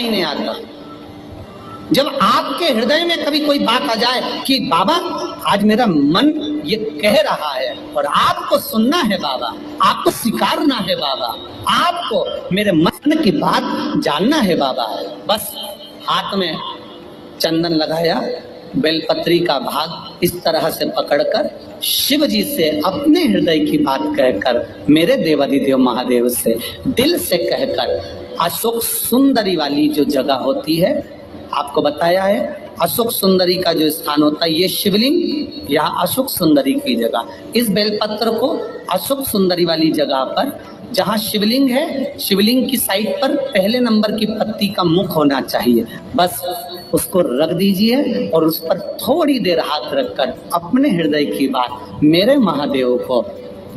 नहीं नहीं आता। जब आपके हृदय में कभी कोई बात आ जाए कि बाबा आज मेरा मन ये कह रहा है और आपको सुनना है बाबा, आपको स्वीकारना है बाबा, आपको मेरे मन की बात जानना है बाबा, बस हाथ में चंदन लगाया, बेलपत्री का भाग इस तरह से पकड़कर शिव जी से अपने हृदय की बात कहकर, मेरे देवाधिदेव महादेव से दिल से कहकर, अशोक सुंदरी वाली जो जगह होती है, आपको बताया है अशोक सुंदरी का जो स्थान होता है, ये शिवलिंग या अशोक सुंदरी की जगह, इस बेलपत्र को अशोक सुंदरी वाली जगह पर जहाँ शिवलिंग है, शिवलिंग की साइड पर पहले नंबर की पत्ती का मुख होना चाहिए, बस उसको रख दीजिए और उस पर थोड़ी देर हाथ रखकर अपने हृदय की बात मेरे महादेव को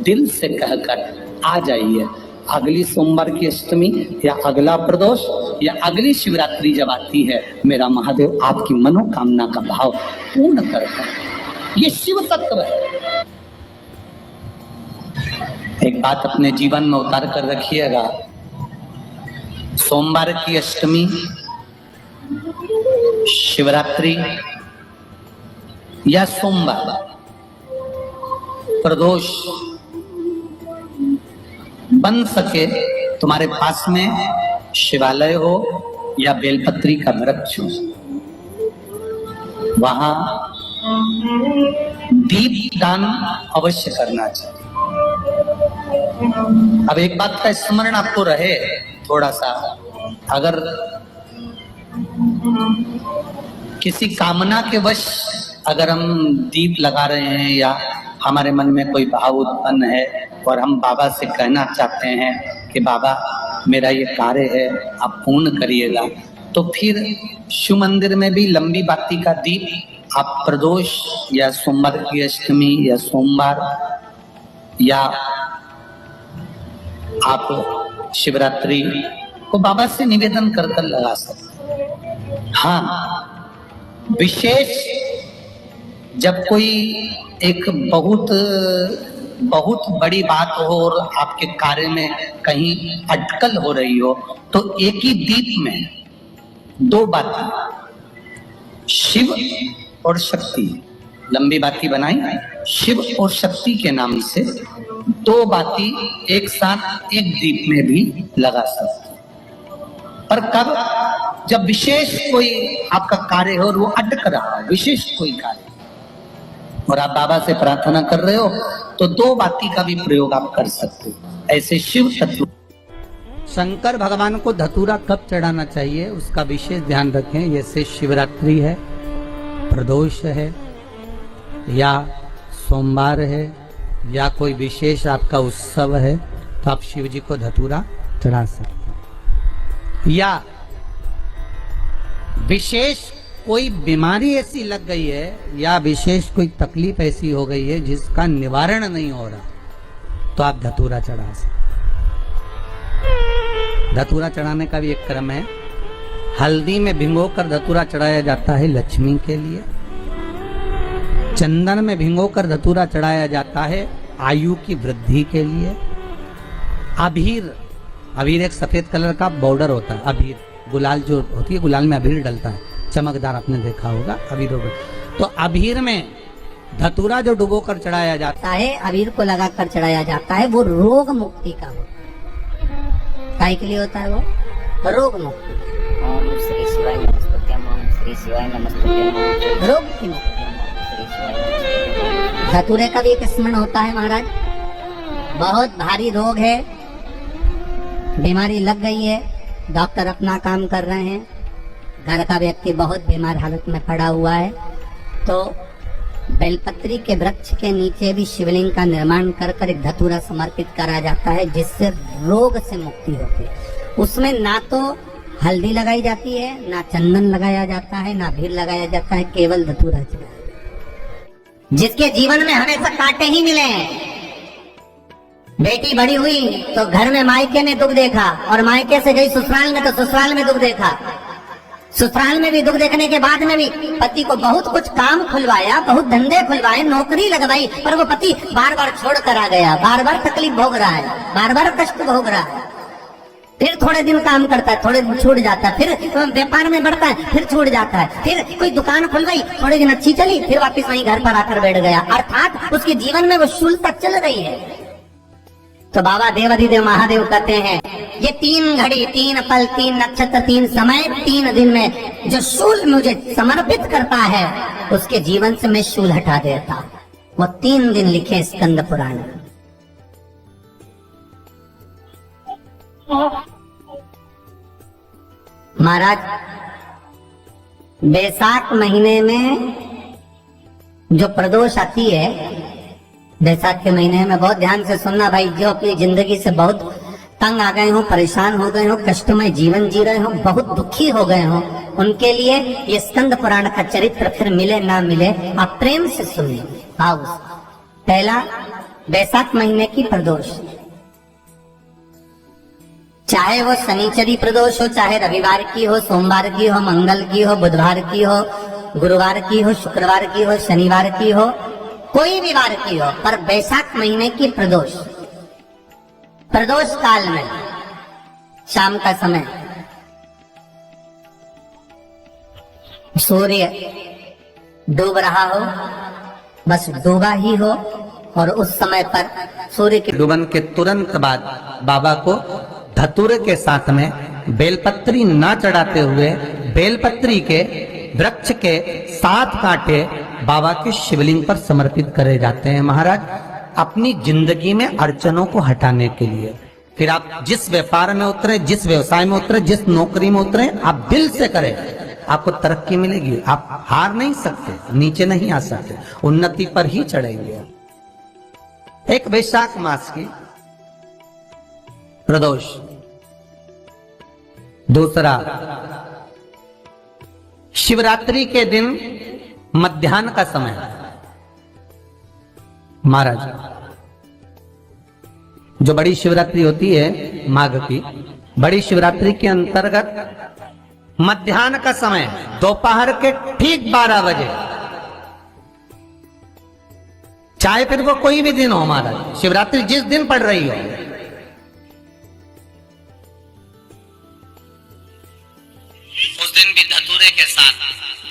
दिल से कहकर आ जाइए। अगली सोमवार की अष्टमी या अगला प्रदोष या अगली शिवरात्रि जब आती है, मेरा महादेव आपकी मनोकामना का भाव पूर्ण करता है। ये शिव तत्व है। एक बात अपने जीवन में उतार कर रखिएगा, सोमवार की अष्टमी, शिवरात्रि या सोमवार, प्रदोष, बन सके तुम्हारे पास में शिवालय हो या बेलपत्री का वृक्ष हो, वहां दीप दान अवश्य करना चाहिए। अब एक बात का स्मरण आपको रहे थोड़ा सा, अगर किसी कामना के वश अगर हम दीप लगा रहे हैं या हमारे मन में कोई भाव उत्पन्न है और हम बाबा से कहना चाहते हैं कि बाबा मेरा ये कार्य है आप पूर्ण करिएगा, तो फिर शिव मंदिर में भी लंबी बाती का दीप आप प्रदोष या सोमवार की अष्टमी या सोमवार या आप शिवरात्रि को बाबा से निवेदन कर कर लगा सकते। हाँ, विशेष जब कोई एक बहुत बड़ी बात हो और आपके कार्य में कहीं अटकल हो रही हो, तो एक ही दीप में दो बातें, शिव और शक्ति, लंबी बाती बनाई, शिव और शक्ति के नाम से दो बाती एक साथ एक दीप में भी लगा सकते। पर कब? जब विशेष कोई आपका कार्य हो और वो अटक रहा हो, विशेष कोई कार्य, और आप बाबा से प्रार्थना कर रहे हो, तो दो बाती का भी प्रयोग आप कर सकते हो। ऐसे शिव तत्व। शंकर भगवान को धतूरा कब चढ़ाना चाहिए उसका विशेष ध्यान रखें। जैसे शिवरात्रि है, प्रदोष है, या सोमवार है, या कोई विशेष आपका उत्सव है, तो आप शिव जी को धतूरा चढ़ा सकते हैं। या विशेष कोई बीमारी ऐसी लग गई है या विशेष कोई तकलीफ ऐसी हो गई है जिसका निवारण नहीं हो रहा, तो आप धतूरा चढ़ा सकते। धतूरा चढ़ाने का भी एक क्रम है। हल्दी में भिगोकर धतूरा चढ़ाया जाता है लक्ष्मी के लिए। चंदन में भिगोकर धतूरा चढ़ाया जाता है आयु की वृद्धि के लिए। अबीर एक सफेद कलर का बॉर्डर होता है, अबीर गुलाल जो होती है, गुलाल में अबीर डलता है, चमकदार, आपने देखा होगा अबीर। तो अबीर में धतूरा जो डुबो कर चढ़ाया जाता है, अबीर को लगा कर चढ़ाया जाता है, वो रोग मुक्ति का होता है। काय के लिए होता है वो? रोग मुक्ति। ओम श्री शिवाय नमस्तुभ्यम, ओम श्री शिवाय नमस्तुभ्यम। रोग की मुक्ति। धतूरे का भी एक स्मरण होता है महाराज। बहुत भारी रोग है, बीमारी लग गई है, डॉक्टर अपना काम कर रहे हैं, घर का व्यक्ति बहुत बीमार हालत में पड़ा हुआ है, तो बेलपत्री के वृक्ष के नीचे भी शिवलिंग का निर्माण कर एक धतूरा समर्पित करा जाता है, जिससे रोग से मुक्ति होती है। उसमें ना तो हल्दी लगाई जाती है, ना चंदन लगाया जाता है, ना भीड़ लगाया जाता है, केवल धतूरा चढ़ाया। जिसके जीवन में हमेशा कांटे ही मिले हैं। बेटी बड़ी हुई तो घर में मायके ने दुख देखा, और मायके से गई ससुराल में तो ससुराल में दुख देखा। ससुराल में भी दुख देखने के बाद में भी पति को बहुत कुछ काम खुलवाया, बहुत धंधे खुलवाए, नौकरी लगवाई, पर वो पति बार बार छोड़ कर आ गया, बार बार तकलीफ भोग रहा है, बार बार कष्ट भोग रहा है। फिर थोड़े दिन काम करता है, थोड़े दिन छूट जाता है, फिर व्यापार में बढ़ता है, फिर छूट जाता है, फिर कोई दुकान खुल गई, थोड़े दिन अच्छी चली, फिर वापस वहीं घर पर आकर बैठ गया। अर्थात उसके जीवन में वो शूलता चल रही है। तो बाबा देवाधिदेव महादेव कहते हैं ये 3 घड़ी, 3 पल, 3 नक्षत्र, 3 समय, 3 दिन में जो शूल मुझे समर्पित करता है उसके जीवन से मैं शूल हटा देता। वो 3 दिन लिखे स्कंद पुराण। महाराज बैसाख महीने में जो प्रदोष आती है, बैसाख के महीने में बहुत ध्यान से सुनना भाई, जो अपनी जिंदगी से बहुत तंग आ गए हो, परेशान हो गए हो, कष्टमय जीवन जी रहे हो, बहुत दुखी हो गए हो, उनके लिए ये स्कंद पुराण का चरित्र फिर मिले ना मिले आप प्रेम से सुनिए। आओ, पहला बैसाख महीने की प्रदोष, चाहे वो शनिचरी प्रदोष हो, चाहे रविवार की हो, सोमवार की हो, मंगल की हो, बुधवार की हो, गुरुवार की हो, शुक्रवार की हो, शनिवार की हो, कोई भी वार की हो, पर बैसाख महीने की प्रदोष, प्रदोष काल में शाम का समय सूर्य डूब रहा हो, बस डूबा ही हो, और उस समय पर सूर्य के डूबन के तुरंत बाद बाबा को धतूरे के साथ में बेलपत्री ना चढ़ाते हुए बेलपत्री के वृक्ष के 7 कांटे बाबा के शिवलिंग पर समर्पित करे जाते हैं महाराज, अपनी जिंदगी में अड़चनों को हटाने के लिए। फिर आप जिस व्यापार में उतरे, जिस व्यवसाय में उतरे, जिस नौकरी में उतरे, आप दिल से करें, आपको तरक्की मिलेगी। आप हार नहीं सकते, नीचे नहीं आ सकते, उन्नति पर ही चढ़ेंगे। एक वैशाख मास की प्रदोष, दूसरा शिवरात्रि के दिन मध्याह्न का समय। महाराज जो बड़ी शिवरात्रि होती है माघ की, बड़ी शिवरात्रि के अंतर्गत मध्याह्न का समय, दोपहर के ठीक 12 बजे, चाहे फिर वो कोई भी दिन हो महाराज, शिवरात्रि जिस दिन पड़ रही हो, उस दिन भी धतूरे के साथ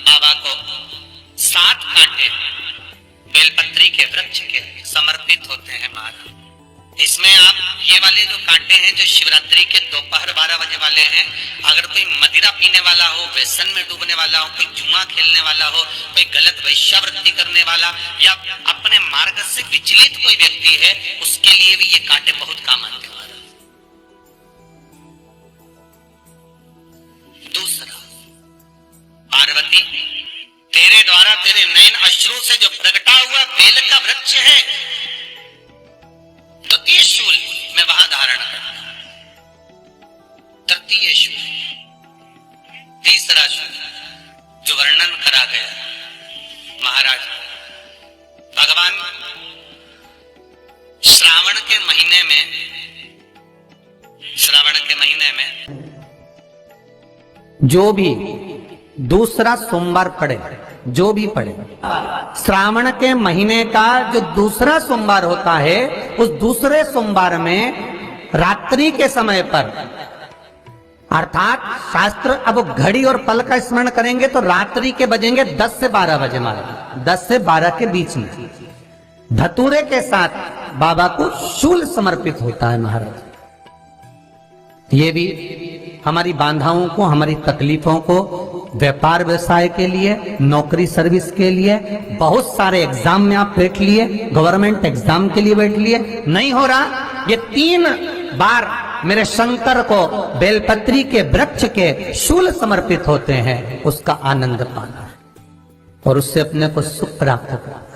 बाबा को 7 कांटे बेलपत्री के वृक्ष के समर्पित होते हैं महाराज। इसमें आप ये वाले जो कांटे हैं जो शिवरात्रि के दोपहर 12 बजे वाले हैं, अगर कोई मदिरा पीने वाला हो, व्यसन में डूबने वाला हो, कोई जुआ खेलने वाला हो, कोई गलत वैश्यावृत्ति करने वाला या अपने मार्ग से विचलित कोई व्यक्ति है, उसके लिए भी ये कांटे बहुत काम आते हैं। दूसरा, पार्वती तेरे द्वारा तेरे नयन अश्रु से जो प्रगटा हुआ बेल का वृक्ष है, द्वितीय शूल मैं वहां धारण करता, तृतीय शूल, तीसरा शूल जो वर्णन करा गया महाराज, भगवान श्रावण के महीने में जो भी दूसरा सोमवार पड़े, जो भी पड़े, श्रावण के महीने का जो दूसरा सोमवार होता है, उस दूसरे सोमवार में रात्रि के समय पर, अर्थात शास्त्र अब घड़ी और पल का स्मरण करेंगे तो रात्रि के बजेंगे 10 से 12 बजे महाराज, 10 से 12 के बीच में धतूरे के साथ बाबा को शूल समर्पित होता है महाराज। ये भी हमारी बाधाओं को, हमारी तकलीफों को, व्यापार व्यवसाय के लिए, नौकरी सर्विस के लिए, बहुत सारे एग्जाम में आप बैठ लिए, गवर्नमेंट एग्जाम के लिए बैठ लिए, नहीं हो रहा, ये 3 बार मेरे शंकर को बेलपत्री के वृक्ष के शूल समर्पित होते हैं, उसका आनंद पाना और उससे अपने को सुख प्राप्त करना।